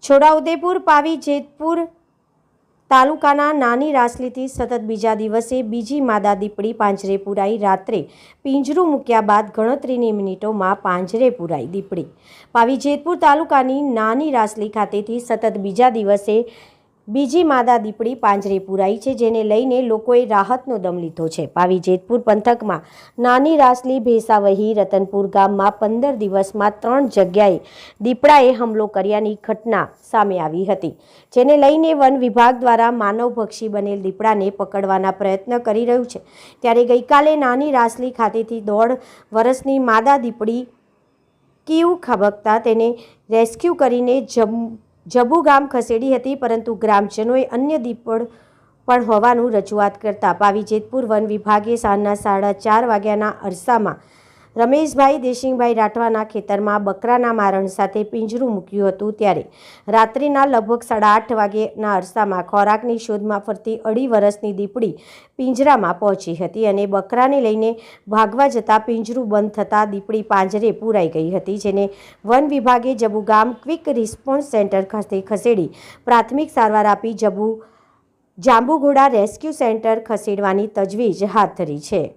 છોટાઉદેપુર પાવી જેતપુર તાલુકાના નાની રાસલીથી સતત બીજા દિવસે બીજી માદા દીપડી પાંજરે પુરાઈ। રાત્રે પિંજરું મૂક્યા બાદ ગણતરીની મિનિટોમાં પાંજરે પુરાઈ। દીપડી પાવી જેતપુર તાલુકાની નાની રાસલી ખાતેથી સતત બીજા દિવસે બીજી માદા દીપડી પાંજરે પુરાઈ છે, જેને લઈને લોકોએ રાહતનો દમ લીધો છે। પાવી જેતપુર પંથકમાં નાની રાસલી, ભેસાવહી, રતનપુર ગામમાં 15 દિવસમાં 3 જગ્યાએ દીપડાએ હુમલો કર્યાની ઘટના સામે આવી હતી, જેને લઈને વન વિભાગ દ્વારા માનવભક્ષી બનેલ દીપડાને પકડવાના પ્રયત્ન કરી રહ્યું છે। ત્યારે ગઈકાલે નાની રાસલી ખાતેથી 1.5 વર્ષની માદા દીપડી કીવ ખાબકતા તેને રેસ્ક્યુ કરીને જબુ ગામ ખસેડી હતી, પરંતુ ગ્રામજનોએ અન્ય દીપડ પણ હોવાનું રજૂઆત કરતા પાવી જેતપુર વન વિભાગે સાંજના 4:30 વાગ્યાના અરસામાં રમેશભાઈ દેશિંગભાઈ રાઠવાના ખેતરમાં બકરાના મારણ સાથે પિંજરું મૂક્યું હતું। ત્યારે રાત્રિના લગભગ 8:30 વાગ્યાના અરસામાં ખોરાકની શોધમાં ફરતી 2.5 વર્ષની દીપડી પિંજરામાં પહોંચી હતી અને બકરાને લઈને ભાગવા જતાં પિંજરું બંધ થતાં દીપડી પાંજરે પુરાઈ ગઈ હતી, જેને વન વિભાગે જબુ ગામ ક્વિક રિસ્પોન્સ સેન્ટર ખાતે ખસેડી પ્રાથમિક સારવાર આપી જાંબુઘોડા રેસ્ક્યુ સેન્ટર ખસેડવાની તજવીજ હાથ ધરી છે।